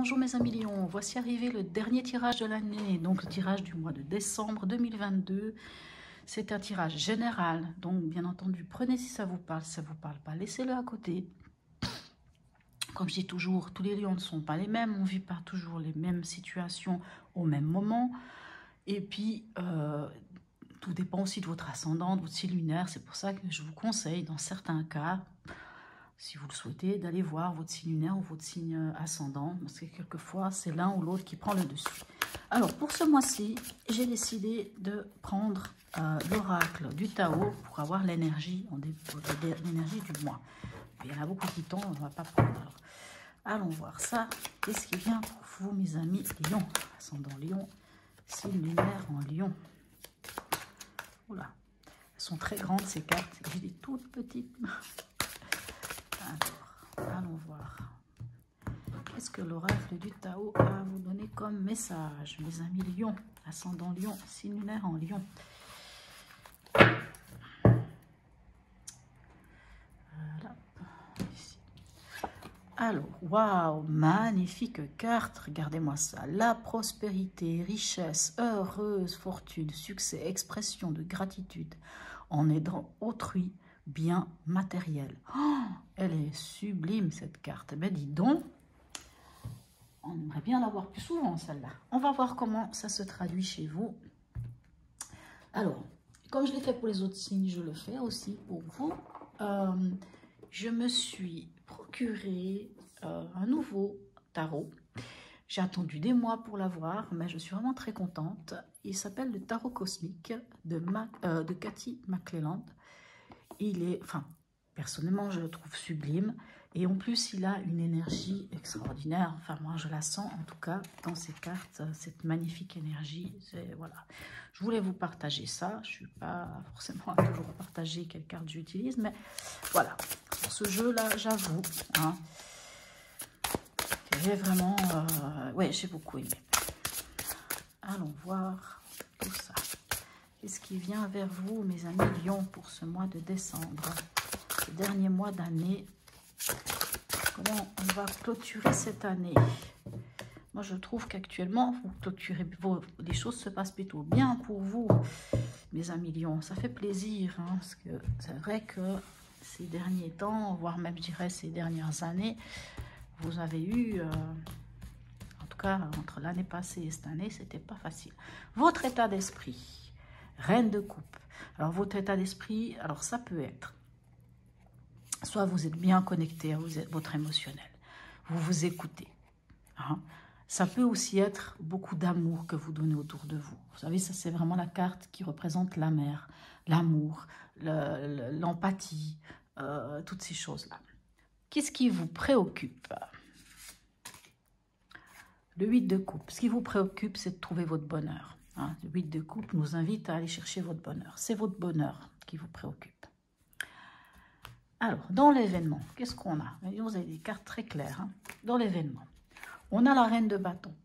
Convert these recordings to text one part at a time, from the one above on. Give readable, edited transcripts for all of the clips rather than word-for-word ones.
Bonjour mes amis lions, voici arrivé le dernier tirage de l'année, donc le tirage du mois de décembre 2022. C'est un tirage général, donc bien entendu, prenez si ça vous parle pas, laissez-le à côté. Comme je dis toujours, tous les lions ne sont pas les mêmes, on ne vit pas toujours les mêmes situations au même moment. Et puis, tout dépend aussi de votre ascendant, de votre signe lunaire. C'est pour ça que je vous conseille, dans certains cas, si vous le souhaitez, d'aller voir votre signe lunaire ou votre signe ascendant, parce que quelquefois, c'est l'un ou l'autre qui prend le dessus. Alors, pour ce mois-ci, j'ai décidé de prendre l'oracle du Tao pour avoir l'énergie du mois. Il y en a beaucoup qui tombent, on ne va pas prendre. Alors, allons voir ça. Qu'est-ce qui vient pour vous, mes amis lions? Ascendant lion, signe lunaire en lion. Oula, elles sont très grandes ces cartes. J'ai des toutes petites. Alors, allons voir. Qu'est-ce que l'oracle du Tao a à vous donner comme message, mes amis lions, ascendant lion, signe lunaire en lion. Voilà. Ici. Alors, waouh, magnifique carte, regardez-moi ça. La prospérité, richesse, heureuse, fortune, succès, expression de gratitude en aidant autrui, bien matériel. Oh, elle est sublime cette carte. Ben dis donc, on aimerait bien l'avoir plus souvent celle-là. On va voir comment ça se traduit chez vous. Alors, comme je l'ai fait pour les autres signes, je le fais aussi pour vous. Je me suis procuré un nouveau tarot. J'ai attendu des mois pour l'avoir, mais je suis vraiment très contente. Il s'appelle le Tarot Cosmique de Cathy McClelland. Il est, enfin, personnellement, je le trouve sublime. Et en plus, il a une énergie extraordinaire. Enfin, moi, je la sens, en tout cas, dans ces cartes, cette magnifique énergie. Voilà. Je voulais vous partager ça. Je ne suis pas forcément toujours à partager quelle carte j'utilise, mais voilà. Pour ce jeu-là, j'avoue, hein, j'ai vraiment... ouais, j'ai beaucoup aimé. Allons voir tout ça. Qu'est-ce qui vient vers vous, mes amis lions, pour ce mois de décembre, ce dernier mois d'année? Comment on va clôturer cette année? Moi, je trouve qu'actuellement, vous clôturez, les choses se passent plutôt bien pour vous, mes amis lions. Ça fait plaisir, hein, parce que c'est vrai que ces derniers temps, voire même, je dirais, ces dernières années, vous avez eu... en tout cas, entre l'année passée et cette année, c'était pas facile. Votre état d'esprit... Reine de coupe. Alors, votre état d'esprit, alors ça peut être, soit vous êtes bien connecté à votre émotionnel, vous vous écoutez. Hein. Ça peut aussi être beaucoup d'amour que vous donnez autour de vous. Vous savez, ça c'est vraiment la carte qui représente la mer, l'amour, l'empathie, toutes ces choses-là. Qu'est-ce qui vous préoccupe? Le 8 de coupe. Ce qui vous préoccupe, c'est de trouver votre bonheur. Hein, le 8 de coupe nous invite à aller chercher votre bonheur. C'est votre bonheur qui vous préoccupe. Alors, dans l'événement, qu'est-ce qu'on a? Vous avez des cartes très claires. Hein. Dans l'événement, on a la reine de bâton.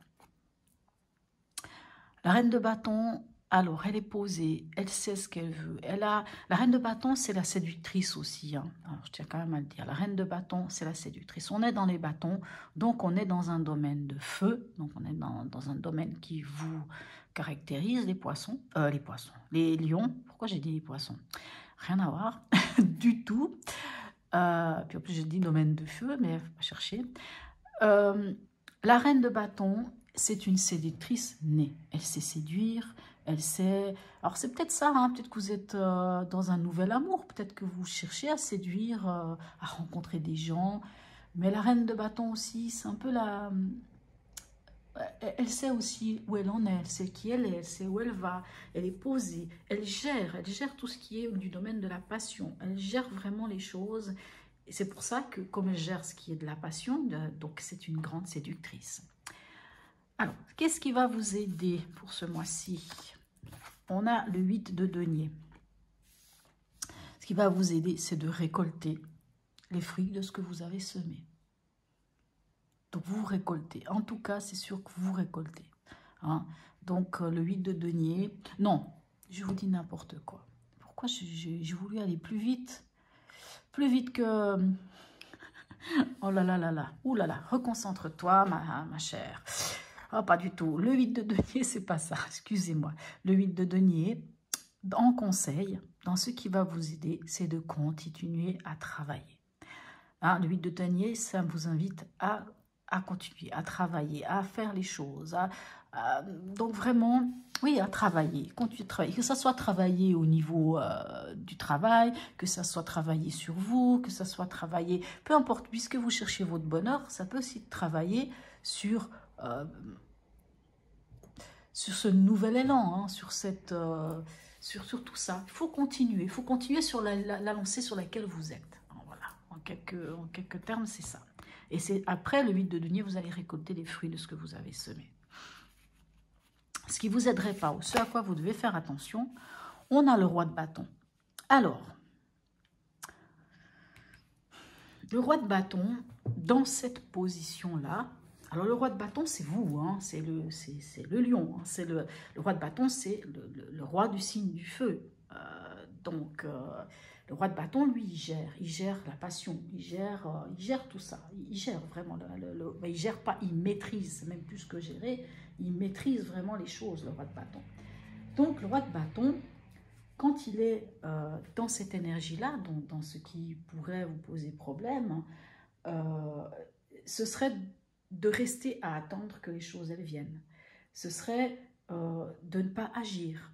La reine de bâton, alors, elle est posée, elle sait ce qu'elle veut. La reine de bâton, c'est la séductrice aussi. Hein. Alors, je tiens quand même à le dire. La reine de bâton, c'est la séductrice. On est dans les bâtons, donc on est dans un domaine de feu. Donc, on est dans un domaine qui vous caractérise, les les lions. Pourquoi j'ai dit les poissons? Rien à voir du tout. Puis en plus, j'ai dit domaine de feu, mais il faut pas chercher. La reine de bâton, c'est une séductrice née. Elle sait séduire, elle sait... Alors, c'est peut-être ça, hein, peut-être que vous êtes dans un nouvel amour, peut-être que vous cherchez à séduire, à rencontrer des gens. Mais la reine de bâton aussi, c'est un peu la... Elle sait aussi où elle en est, elle sait qui elle est, elle sait où elle va, elle est posée, elle gère tout ce qui est du domaine de la passion, elle gère vraiment les choses. Et c'est pour ça que, comme elle gère ce qui est de la passion, donc c'est une grande séductrice. Alors, qu'est-ce qui va vous aider pour ce mois-ci? On a le 8 de denier. Ce qui va vous aider, c'est de récolter les fruits de ce que vous avez semé. Donc, vous récoltez. En tout cas, c'est sûr que vous récoltez. Hein. Donc, le 8 de denier. Non, je vous dis n'importe quoi. Pourquoi j'ai voulu aller plus vite? Plus vite que... Oh là là là là. Ouh là là. Reconcentre-toi, ma chère. Oh, pas du tout. Le 8 de denier, c'est pas ça. Excusez-moi. Le 8 de denier, en conseil, dans ce qui va vous aider, c'est de continuer à travailler. Hein, le 8 de denier, ça vous invite à continuer, à travailler, à faire les choses. Donc vraiment, oui, à travailler, continuer de travailler. Que ça soit travailler au niveau du travail, que ça soit travailler sur vous, que ça soit travailler, peu importe, puisque vous cherchez votre bonheur, ça peut aussi travailler sur ce nouvel élan, hein, sur tout ça. Il faut continuer sur la lancée sur laquelle vous êtes. Voilà, en quelques termes, c'est ça. Et c'est après le 8 de denier, vous allez récolter les fruits de ce que vous avez semé. Ce qui ne vous aiderait pas, ou ce à quoi vous devez faire attention, on a le roi de bâton. Alors, le roi de bâton, dans cette position-là, alors le roi de bâton, c'est vous, hein, c'est le lion, hein, le roi de bâton, c'est le roi du signe du feu. Le roi de bâton, lui, il gère la passion, il gère tout ça, il gère vraiment, il gère pas, il maîtrise, même plus que gérer, il maîtrise vraiment les choses, le roi de bâton. Donc le roi de bâton, quand il est dans cette énergie-là, dans ce qui pourrait vous poser problème, ce serait de rester à attendre que les choses elles viennent. Ce serait de ne pas agir.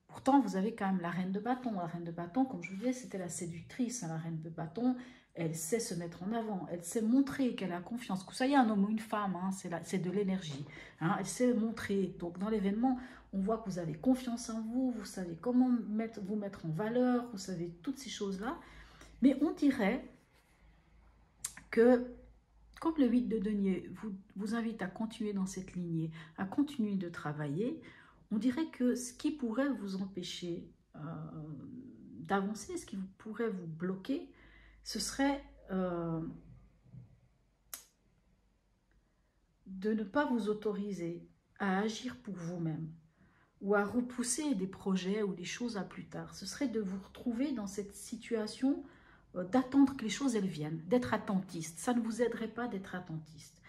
Pourtant, vous avez quand même la reine de bâton. La reine de bâton, comme je vous disais, c'était la séductrice. La reine de bâton, elle sait se mettre en avant. Elle sait montrer qu'elle a confiance. Que ça y est, un homme ou une femme, hein, c'est de l'énergie. Hein, elle sait montrer. Donc, dans l'événement, on voit que vous avez confiance en vous. Vous savez comment vous mettre en valeur. Vous savez toutes ces choses-là. Mais on dirait que, comme le 8 de denier vous invite à continuer dans cette lignée, à continuer de travailler, on dirait que ce qui pourrait vous empêcher d'avancer, ce qui pourrait vous bloquer, ce serait de ne pas vous autoriser à agir pour vous-même ou à repousser des projets ou des choses à plus tard. Ce serait de vous retrouver dans cette situation d'attendre que les choses elles viennent, d'être attentiste. Ça ne vous aiderait pas d'être attentiste.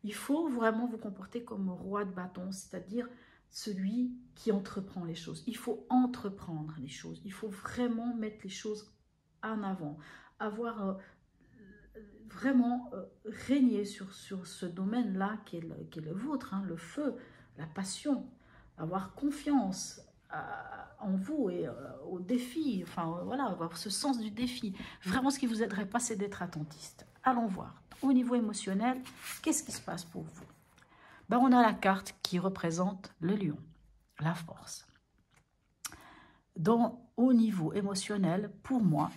Il faut vraiment vous comporter comme roi de bâton, c'est-à-dire celui qui entreprend les choses. Il faut entreprendre les choses. Il faut vraiment mettre les choses en avant. Avoir vraiment régner sur ce domaine-là qui est le vôtre, hein, le feu, la passion. Avoir confiance en vous et au défi. Enfin, voilà, avoir ce sens du défi. Vraiment, ce qui ne vous aiderait pas, c'est d'être attentiste. Allons voir. Au niveau émotionnel, qu'est-ce qui se passe pour vous? Ben, on a la carte qui représente le lion, la force. Au niveau émotionnel, pour moi,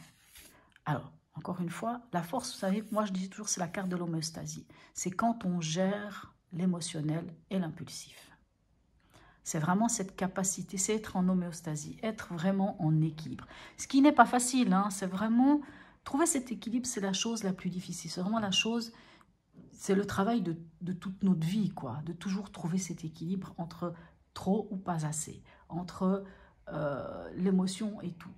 alors, encore une fois, la force, vous savez, moi je dis toujours, c'est la carte de l'homéostasie. C'est quand on gère l'émotionnel et l'impulsif. C'est vraiment cette capacité, c'est être en homéostasie, être vraiment en équilibre. Ce qui n'est pas facile, hein, c'est vraiment, trouver cet équilibre, c'est la chose la plus difficile. C'est vraiment la chose... C'est le travail de toute notre vie, quoi, de toujours trouver cet équilibre entre trop ou pas assez, entre l'émotion et tout.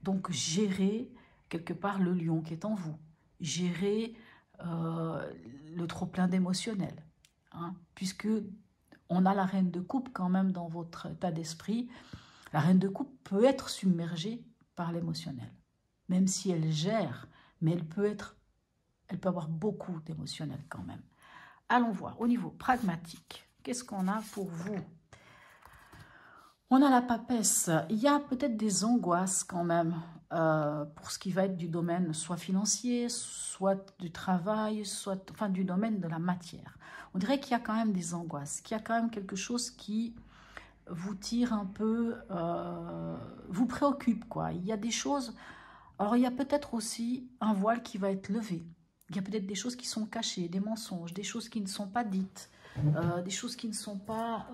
Donc, gérer quelque part le lion qui est en vous, gérer le trop-plein d'émotionnel, hein, puisque on a la reine de coupe quand même dans votre état d'esprit. La reine de coupe peut être submergée par l'émotionnel, même si elle gère, mais elle peut avoir beaucoup d'émotionnel quand même. Allons voir, au niveau pragmatique, qu'est-ce qu'on a pour vous? On a la papesse. Il y a peut-être des angoisses quand même pour ce qui va être du domaine soit financier, soit du travail, soit enfin, du domaine de la matière. On dirait qu'il y a quand même des angoisses, qu'il y a quand même quelque chose qui vous tire un peu, vous préoccupe, quoi. Il y a des choses... Alors, il y a peut-être aussi un voile qui va être levé. Il y a peut-être des choses qui sont cachées, des mensonges, des choses qui ne sont pas dites, des choses qui ne sont pas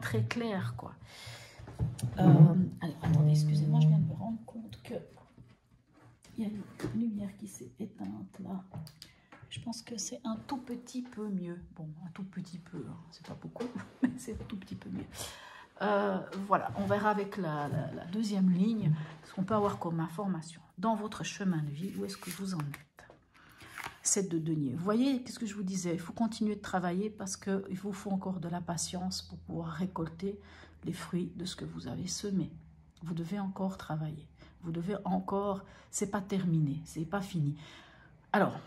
très claires, quoi. Allez, attendez, excusez-moi, je viens de me rendre compte que il y a une lumière qui s'est éteinte là. Je pense que c'est un tout petit peu mieux. Bon, un tout petit peu, hein, c'est pas beaucoup, mais c'est un tout petit peu mieux. Voilà, on verra avec la deuxième ligne ce qu'on peut avoir comme information. Dans votre chemin de vie, où est-ce que vous en êtes? 7 de denier. Vous voyez, qu'est-ce que je vous disais? Il faut continuer de travailler parce qu'il vous faut encore de la patience pour pouvoir récolter les fruits de ce que vous avez semé. Vous devez encore travailler. Vous devez encore... C'est pas terminé, c'est pas fini. Alors,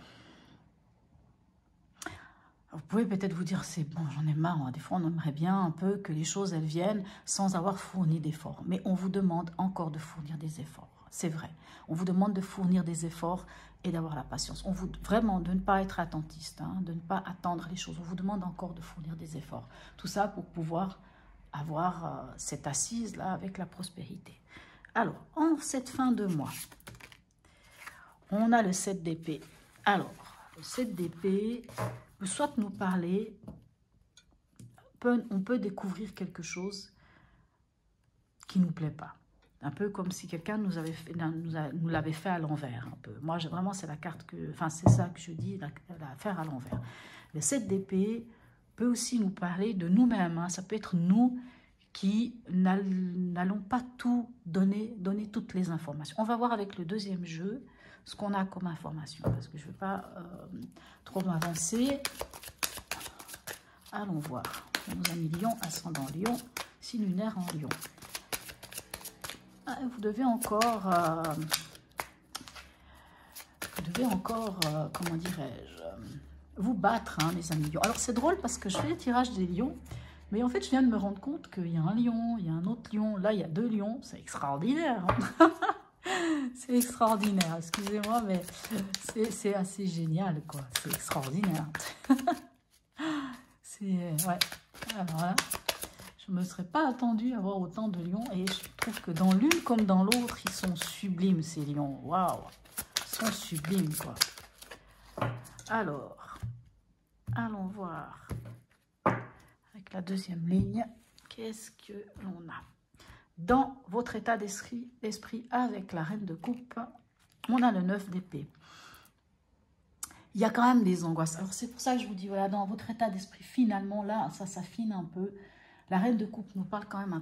vous pouvez peut-être vous dire, c'est bon, j'en ai marre. Hein. Des fois, on aimerait bien un peu que les choses, elles viennent sans avoir fourni d'efforts. Mais on vous demande encore de fournir des efforts. C'est vrai. On vous demande de fournir des efforts et d'avoir la patience. On vous vraiment de ne pas être attentiste, hein, de ne pas attendre les choses. On vous demande encore de fournir des efforts. Tout ça pour pouvoir avoir cette assise-là avec la prospérité. Alors, en cette fin de mois, on a le 7 d'épée. Alors, le 7 d'épée peut soit nous parler, on peut découvrir quelque chose qui ne nous plaît pas. Un peu comme si quelqu'un nous l'avait fait à l'envers. Un peu. Moi, vraiment, c'est la carte que... Enfin, c'est ça que je dis, l'affaire à l'envers. Le 7 d'épée peut aussi nous parler de nous-mêmes. Hein. Ça peut être nous qui n'allons pas tout donner toutes les informations. On va voir avec le deuxième jeu ce qu'on a comme information. Parce que je ne veux pas trop m'avancer. Allons voir. Nos amis Lion, ascendant Lion, signe lunaire en Lion. Vous devez encore, comment dirais-je, vous battre, hein, mes amis lions. Alors, c'est drôle parce que je fais le tirage des lions, mais en fait, je viens de me rendre compte qu'il y a un lion, il y a un autre lion, là, il y a 2 lions. C'est extraordinaire. Hein. C'est extraordinaire, excusez-moi, mais c'est assez génial, quoi. C'est extraordinaire. C'est, ouais, alors là... Je ne me serais pas attendue à avoir autant de lions. Et je trouve que dans l'une comme dans l'autre, ils sont sublimes, ces lions. Waouh! Ils sont sublimes, quoi. Alors, allons voir. Avec la deuxième ligne, qu'est-ce que l'on a? Dans votre état d'esprit avec la reine de coupe, on a le 9 d'épée. Il y a quand même des angoisses. Alors, c'est pour ça que je vous dis, voilà, dans votre état d'esprit, finalement, là, ça s'affine un peu. La reine de coupe nous parle quand même un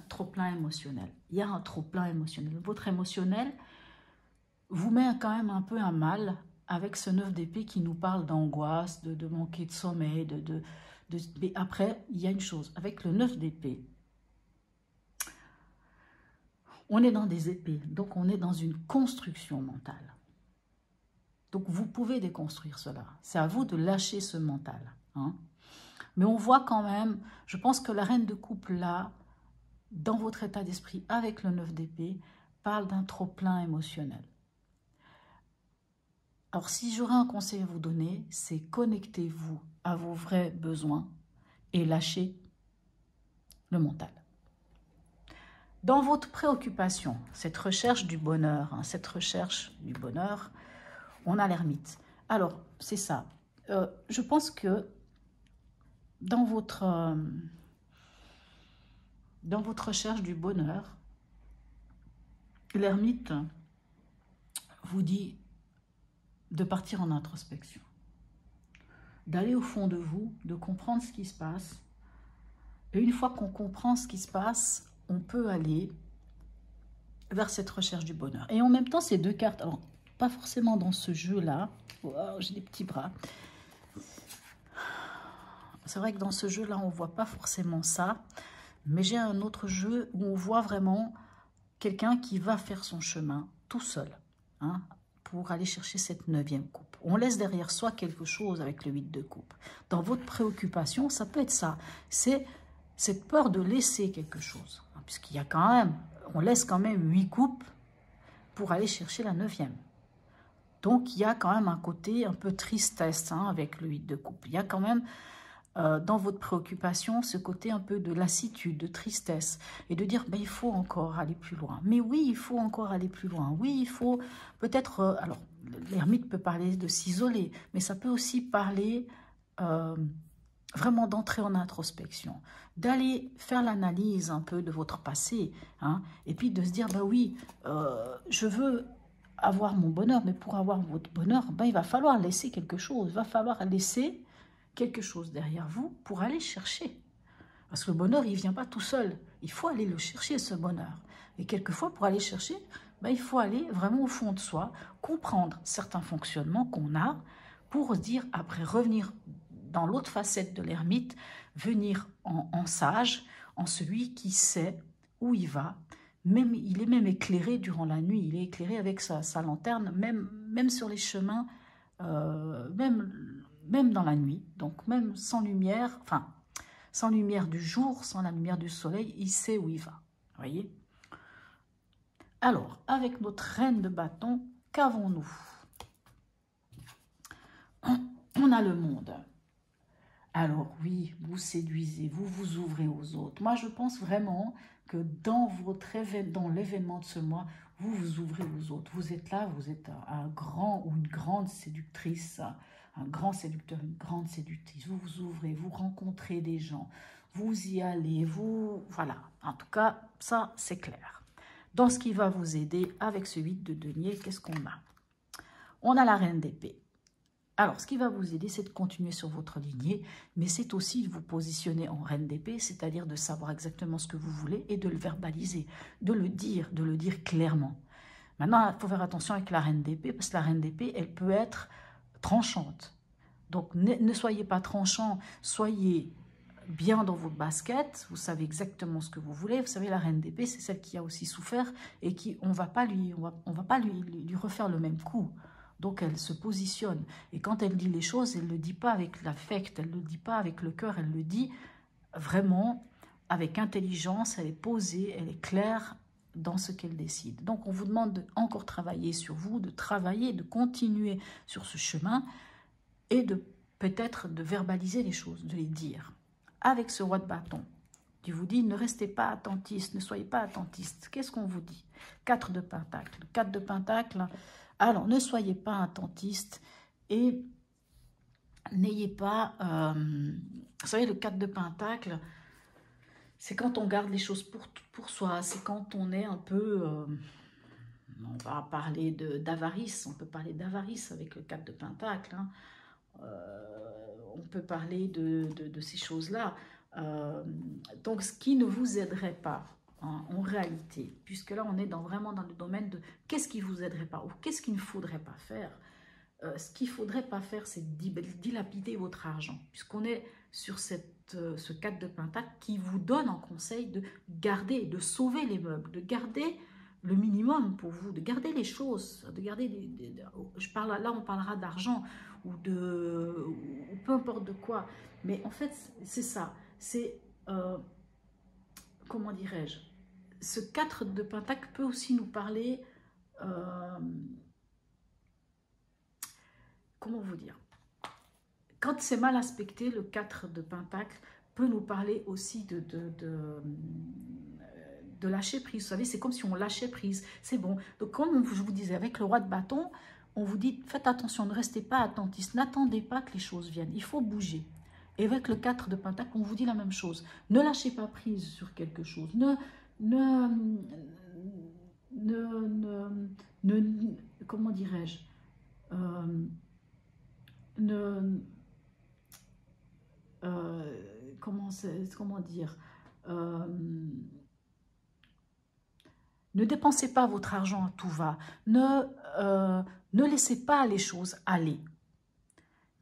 trop-plein émotionnel. Il y a un trop-plein émotionnel. Votre émotionnel vous met quand même un peu à mal avec ce 9 d'épée qui nous parle d'angoisse, de manquer de sommeil. Mais après, il y a une chose. Avec le 9 d'épée, on est dans des épées. Donc, on est dans une construction mentale. Donc, vous pouvez déconstruire cela. C'est à vous de lâcher ce mental. Hein. Mais on voit quand même, je pense que la reine de coupe, là, dans votre état d'esprit, avec le 9 d'épée, parle d'un trop-plein émotionnel. Alors, si j'aurais un conseil à vous donner, c'est connectez-vous à vos vrais besoins et lâchez le mental. Dans votre préoccupation, cette recherche du bonheur, hein, on a l'ermite. Alors, c'est ça. Je pense que dans votre recherche du bonheur, l'ermite vous dit de partir en introspection, d'aller au fond de vous, de comprendre ce qui se passe. Et une fois qu'on comprend ce qui se passe, on peut aller vers cette recherche du bonheur. Et en même temps, ces 2 cartes, alors pas forcément dans ce jeu-là, wow, j'ai des petits bras. C'est vrai que dans ce jeu-là, on ne voit pas forcément ça. Mais j'ai un autre jeu où on voit vraiment quelqu'un qui va faire son chemin tout seul. Hein, pour aller chercher cette 9e coupe. On laisse derrière soi quelque chose avec le 8 de coupe. Dans votre préoccupation, ça peut être ça. C'est cette peur de laisser quelque chose. Hein, puisqu'il y a quand même, on laisse quand même 8 coupes pour aller chercher la 9e. Donc, il y a quand même un côté un peu tristesse hein, avec le 8 de coupe. Il y a quand même dans votre préoccupation ce côté un peu de lassitude, de tristesse, et de dire ben, il faut encore aller plus loin. Mais oui, il faut encore aller plus loin. Oui, il faut peut-être... alors, l'ermite peut parler de s'isoler, mais ça peut aussi parler vraiment d'entrer en introspection, d'aller faire l'analyse un peu de votre passé, hein, et puis de se dire, ben oui, je veux avoir mon bonheur, mais pour avoir votre bonheur, ben, il va falloir laisser quelque chose, il va falloir laisser quelque chose derrière vous pour aller chercher. Parce que le bonheur, il ne vient pas tout seul. Il faut aller le chercher, ce bonheur. Et quelquefois, pour aller chercher, ben, il faut aller vraiment au fond de soi, comprendre certains fonctionnements qu'on a pour dire, après, revenir dans l'autre facette de l'ermite, venir en sage, en celui qui sait où il va. Même, il est même éclairé durant la nuit, il est éclairé avec sa lanterne, même sur les chemins, même dans la nuit, donc même sans lumière, enfin, sans lumière du jour, sans la lumière du soleil, il sait où il va, voyez. Alors, avec notre reine de bâton, qu'avons-nous? On a le monde. Alors oui, vous séduisez, vous vous ouvrez aux autres. Moi, je pense vraiment que dans l'événement de ce mois, vous vous ouvrez aux autres. Vous êtes là, vous êtes un grand ou une grande séductrice, un grand séducteur, une grande séductrice. Vous vous ouvrez, vous rencontrez des gens, vous y allez, voilà. En tout cas, ça, c'est clair. Dans ce qui va vous aider avec ce 8 de denier, qu'est-ce qu'on a? On a la reine d'épée. Alors, ce qui va vous aider, c'est de continuer sur votre lignée, mais c'est aussi de vous positionner en reine d'épée, c'est-à-dire de savoir exactement ce que vous voulez et de le verbaliser, de le dire clairement. Maintenant, il faut faire attention avec la reine d'épée, parce que la reine d'épée, elle peut être tranchante. Donc, ne soyez pas tranchant, soyez bien dans votre basket, vous savez exactement ce que vous voulez. Vous savez, la reine d'épée, c'est celle qui a aussi souffert et qui, on va pas lui refaire le même coup. Donc, elle se positionne. Et quand elle dit les choses, elle ne le dit pas avec l'affect, elle ne le dit pas avec le cœur, elle le dit vraiment avec intelligence, elle est posée, elle est claire dans ce qu'elle décide. Donc, on vous demande de encore travailler sur vous, de travailler, de continuer sur ce chemin et de peut-être de verbaliser les choses, de les dire. Avec ce roi de bâton, qui vous dit, ne restez pas attentiste, ne soyez pas attentiste. Qu'est-ce qu'on vous dit? 4 de pentacle. 4 de pentacle. Alors, ne soyez pas attentiste et n'ayez pas... vous savez, le 4 de pentacle, c'est quand on garde les choses pour soi. C'est quand on est un peu... on va parler d'avarice. On peut parler d'avarice avec le 4 de pentacle. Hein. On peut parler de ces choses-là. Donc, ce qui ne vous aiderait pas, hein, en réalité, puisque là, on est vraiment dans le domaine de qu'est-ce qui ne vous aiderait pas ou qu'est-ce qu'il ne faudrait pas faire. Ce qu'il ne faudrait pas faire, c'est dilapider votre argent, puisqu'on est sur ce 4 de pentacle qui vous donne en conseil de garder, de sauver les meubles, de garder le minimum pour vous, de garder les choses, de garder là on parlera d'argent ou peu importe de quoi, mais en fait c'est ça, c'est comment dirais-je, ce 4 de pentacle peut aussi nous parler, comment vous dire, quand c'est mal aspecté, le 4 de pentacle peut nous parler aussi de lâcher prise. Vous savez, c'est comme si on lâchait prise. C'est bon. Donc, comme je vous disais, avec le roi de bâton, on vous dit, faites attention, ne restez pas attentiste. N'attendez pas que les choses viennent. Il faut bouger. Et avec le 4 de pentacle, on vous dit la même chose. Ne lâchez pas prise sur quelque chose. Comment dirais-je, comment dire, ne dépensez pas votre argent à tout va. Ne laissez pas les choses aller.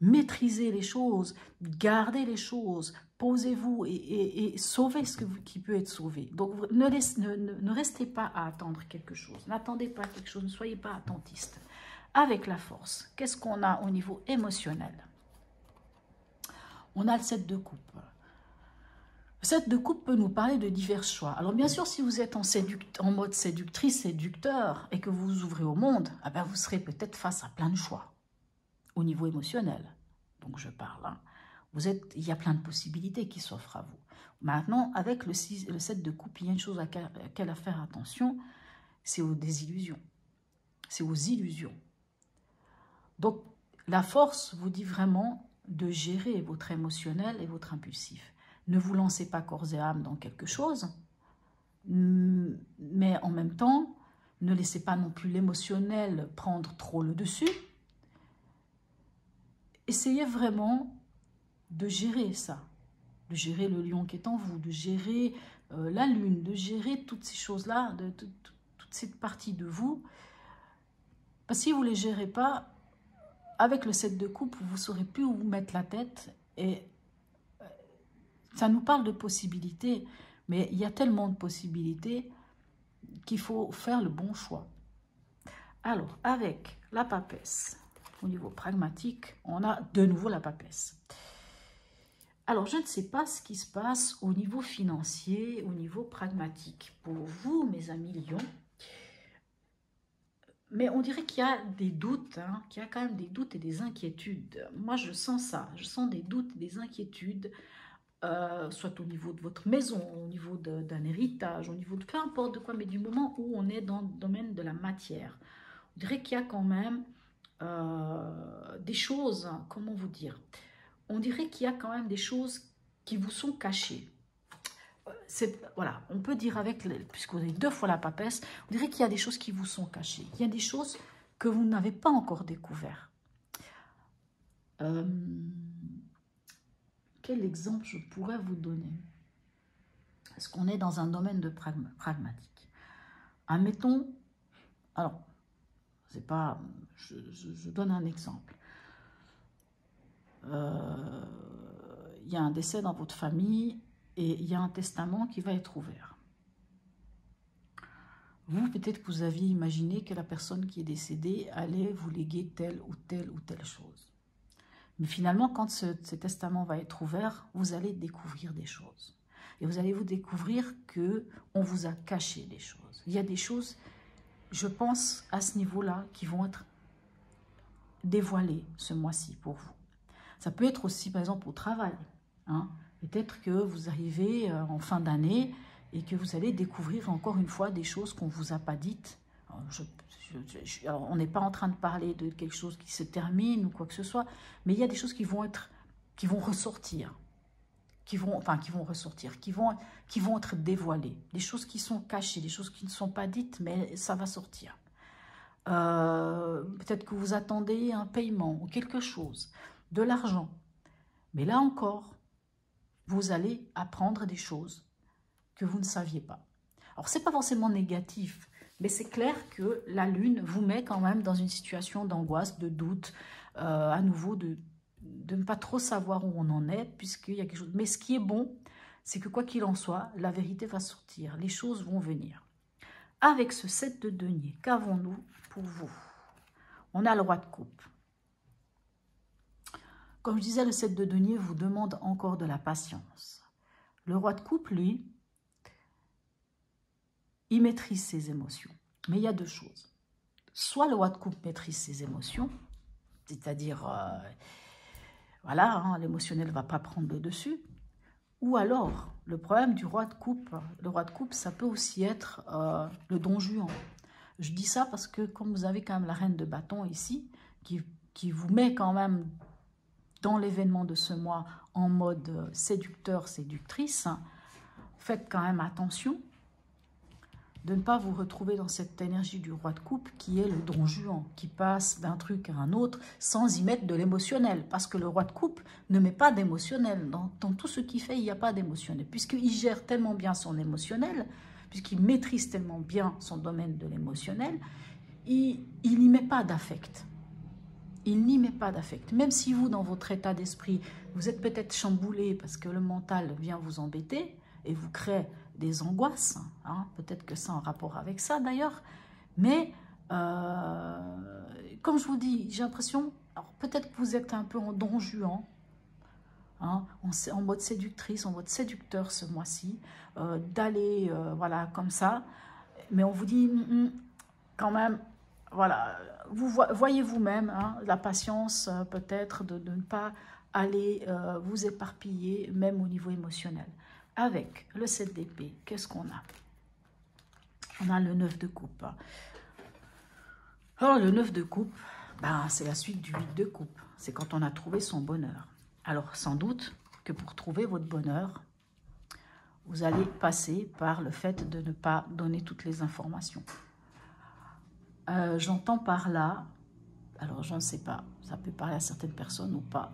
Maîtrisez les choses, gardez les choses, posez-vous et sauvez ce qui peut être sauvé. Donc, ne restez pas à attendre quelque chose. N'attendez pas quelque chose, ne soyez pas attentiste. Avec la force, qu'est-ce qu'on a au niveau émotionnel? On a le 7 de coupe. Le 7 de coupe peut nous parler de divers choix. Alors bien sûr, si vous êtes en mode séductrice, séducteur, et que vous vous ouvrez au monde, eh bien, vous serez peut-être face à plein de choix, au niveau émotionnel. Donc je parle. Hein. Il y a plein de possibilités qui s'offrent à vous. Maintenant, avec le 7 de coupe, il y a une chose à laquelle à faire attention, c'est aux désillusions. C'est aux illusions. Donc la force vous dit vraiment de gérer votre émotionnel et votre impulsif. Ne vous lancez pas corps et âme dans quelque chose, mais en même temps, ne laissez pas non plus l'émotionnel prendre trop le dessus. Essayez vraiment de gérer ça, de gérer le lion qui est en vous, de gérer la lune, de gérer toutes ces choses-là, toute cette partie de vous. Parce que si vous ne les gérez pas, avec le 7 de coupe, vous ne saurez plus où vous mettre la tête. Et ça nous parle de possibilités, mais il y a tellement de possibilités qu'il faut faire le bon choix. Alors, avec la papesse, au niveau pragmatique, on a de nouveau la papesse. Alors, je ne sais pas ce qui se passe au niveau financier, au niveau pragmatique. Pour vous, mes amis Lions, mais on dirait qu'il y a des doutes, hein, qu'il y a quand même des doutes et des inquiétudes. Moi, je sens ça. Je sens des doutes et des inquiétudes, soit au niveau de votre maison, au niveau d'un héritage, au niveau de peu importe de quoi, mais du moment où on est dans le domaine de la matière. On dirait qu'il y a quand même des choses, comment vous dire, on dirait qu'il y a quand même des choses qui vous sont cachées. Voilà, on peut dire avec, puisque vous avez 2 fois la papesse, on dirait qu'il y a des choses qui vous sont cachées. Il y a des choses que vous n'avez pas encore découvertes. Quel exemple je pourrais vous donner? Est-ce qu'on est dans un domaine de pragmatique? Admettons, alors, c'est pas, je donne un exemple. Il y a un décès dans votre famille et il y a un testament qui va être ouvert. Vous, peut-être que vous aviez imaginé que la personne qui est décédée allait vous léguer telle ou telle chose. Mais finalement, quand ce testament va être ouvert, vous allez découvrir des choses. Et vous allez vous découvrir qu'on vous a caché des choses. Il y a des choses, je pense, à ce niveau-là, qui vont être dévoilées ce mois-ci pour vous. Ça peut être aussi, par exemple, au travail. Hein. Peut-être que vous arrivez en fin d'année et que vous allez découvrir encore une fois des choses qu'on ne vous a pas dites. Alors, on n'est pas en train de parler de quelque chose qui se termine ou quoi que ce soit, mais il y a des choses qui vont ressortir, qui vont être dévoilées, des choses qui sont cachées, des choses qui ne sont pas dites, mais ça va sortir. Peut-être que vous attendez un paiement ou quelque chose, de l'argent. Mais là encore, vous allez apprendre des choses que vous ne saviez pas. Alors, ce n'est pas forcément négatif, mais c'est clair que la Lune vous met quand même dans une situation d'angoisse, de doute, à nouveau de ne pas trop savoir où on en est, puisqu'il y a quelque chose. Mais ce qui est bon, c'est que quoi qu'il en soit, la vérité va sortir, les choses vont venir. Avec ce 7 de denier, qu'avons-nous pour vous? On a le roi de coupe. Comme je disais, le 7 de denier vous demande encore de la patience. Le roi de coupe, lui, il maîtrise ses émotions. Mais il y a 2 choses. Soit le roi de coupe maîtrise ses émotions, c'est-à-dire, voilà, hein, l'émotionnel ne va pas prendre le dessus. Ou alors, le problème du roi de coupe, ça peut aussi être le don Juan. Je dis ça parce que comme vous avez quand même la reine de bâton ici, qui vous met quand même dans l'événement de ce mois en mode séducteur, séductrice, faites quand même attention de ne pas vous retrouver dans cette énergie du roi de coupe qui est le don Juan, qui passe d'un truc à un autre sans y mettre de l'émotionnel. Parce que le roi de coupe ne met pas d'émotionnel. Dans tout ce qu'il fait, il n'y a pas d'émotionnel. Puisqu'il gère tellement bien son émotionnel, puisqu'il maîtrise tellement bien son domaine de l'émotionnel, il n'y met pas d'affect. Il n'y met pas d'affect. Même si vous, dans votre état d'esprit, vous êtes peut-être chamboulé parce que le mental vient vous embêter et vous crée des angoisses, hein, peut-être que c'est en rapport avec ça d'ailleurs, mais comme je vous dis, j'ai l'impression, peut-être que vous êtes un peu en don Juan, hein, en mode séductrice, en mode séducteur ce mois-ci, d'aller, voilà, comme ça, mais on vous dit, quand même, voilà, vous voyez vous-même, hein, la patience peut-être de ne pas aller vous éparpiller, même au niveau émotionnel. Avec le 7 d'épée, qu'est-ce qu'on a? On a le 9 de coupe. Alors, le 9 de coupe, ben, c'est la suite du 8 de coupe. C'est quand on a trouvé son bonheur. Alors, sans doute que pour trouver votre bonheur, vous allez passer par le fait de ne pas donner toutes les informations. J'entends par là, alors je ne sais pas, ça peut parler à certaines personnes ou pas.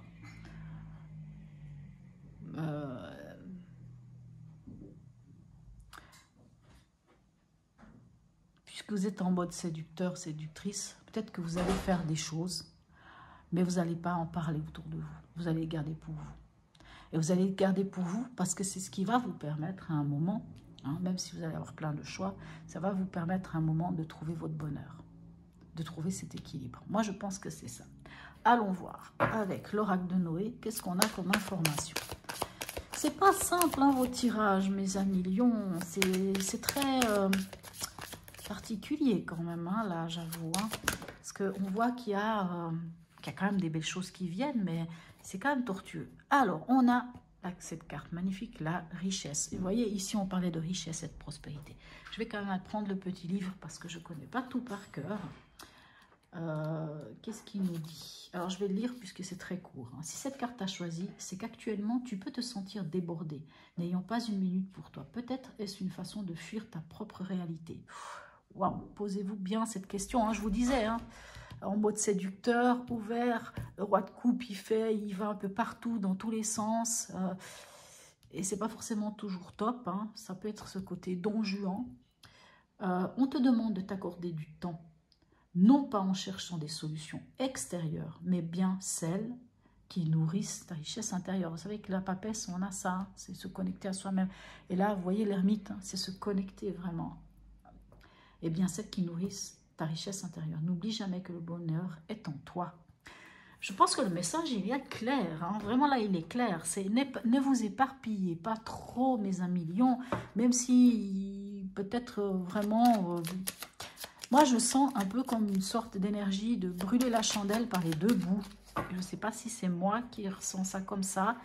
Puisque vous êtes en mode séducteur, séductrice, peut-être que vous allez faire des choses mais vous n'allez pas en parler autour de vous. Vous allez le garder pour vous. Et vous allez le garder pour vous parce que c'est ce qui va vous permettre à un moment, hein, même si vous allez avoir plein de choix, ça va vous permettre à un moment de trouver votre bonheur, de trouver cet équilibre. Moi, je pense que c'est ça. Allons voir avec l'oracle de Noé, qu'est-ce qu'on a comme information. C'est pas simple, hein, vos tirages, mes amis lions. C'est très particulier quand même, hein, là, j'avoue. Hein, parce qu'on voit qu'il y a quand même des belles choses qui viennent, mais c'est quand même tortueux. Alors, on a cette carte magnifique, la richesse. Et vous voyez, ici, on parlait de richesse et de prospérité. Je vais quand même prendre le petit livre parce que je ne connais pas tout par cœur. Qu'est-ce qu'il nous dit? Alors, je vais le lire puisque c'est très court. Hein. Si cette carte t'a choisi, c'est qu'actuellement, tu peux te sentir débordé, n'ayant pas une minute pour toi. Peut-être est-ce une façon de fuir ta propre réalité. Waouh, posez-vous bien cette question, hein, je vous disais, hein, en mode séducteur, ouvert, le roi de coupe, il va un peu partout, dans tous les sens, et c'est pas forcément toujours top, hein, ça peut être ce côté don Juan. On te demande de t'accorder du temps, non pas en cherchant des solutions extérieures, mais bien celles qui nourrissent ta richesse intérieure. Vous savez que la papesse, on a ça, hein, c'est se connecter à soi-même. Et là, vous voyez l'ermite, hein, c'est se connecter vraiment. Et bien celles qui nourrissent ta richesse intérieure. N'oublie jamais que le bonheur est en toi. Je pense que le message, il est clair. Hein. Vraiment, là, il est clair. Ne vous éparpillez pas trop, mes amis lions. Même si, peut-être vraiment... moi, je sens un peu comme une sorte d'énergie de brûler la chandelle par les deux bouts. Je ne sais pas si c'est moi qui ressens ça comme ça.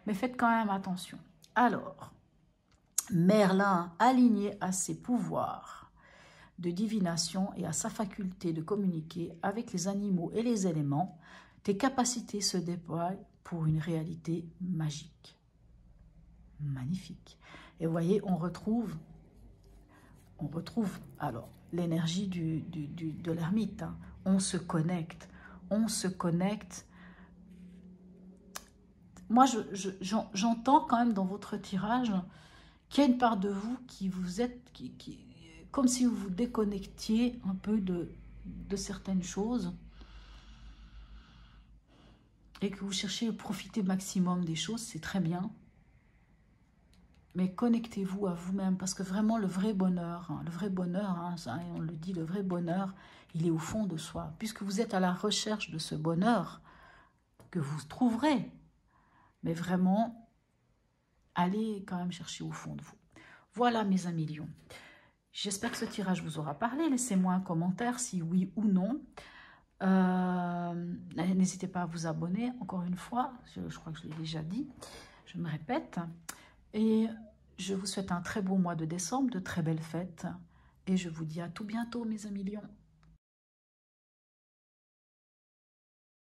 Mais faites quand même attention. Alors, Merlin, aligné à ses pouvoirs de divination et à sa faculté de communiquer avec les animaux et les éléments, tes capacités se déploient pour une réalité magique. Magnifique. Et vous voyez, on retrouve alors l'énergie de l'ermite. Hein. On se connecte. On se connecte. Moi, j'entends quand même dans votre tirage qu'il y a une part de vous qui vous êtes... comme si vous vous déconnectiez un peu de certaines choses et que vous cherchez à profiter maximum des choses, c'est très bien. Mais connectez-vous à vous-même parce que vraiment le vrai bonheur, hein, ça, on le dit, le vrai bonheur, il est au fond de soi. Puisque vous êtes à la recherche de ce bonheur que vous trouverez, mais vraiment, allez quand même chercher au fond de vous. Voilà mes amis lions. J'espère que ce tirage vous aura parlé. Laissez-moi un commentaire si oui ou non. N'hésitez pas à vous abonner, encore une fois. Je crois que je l'ai déjà dit. Je me répète. Et je vous souhaite un très beau mois de décembre, de très belles fêtes. Et je vous dis à tout bientôt, mes amis lions.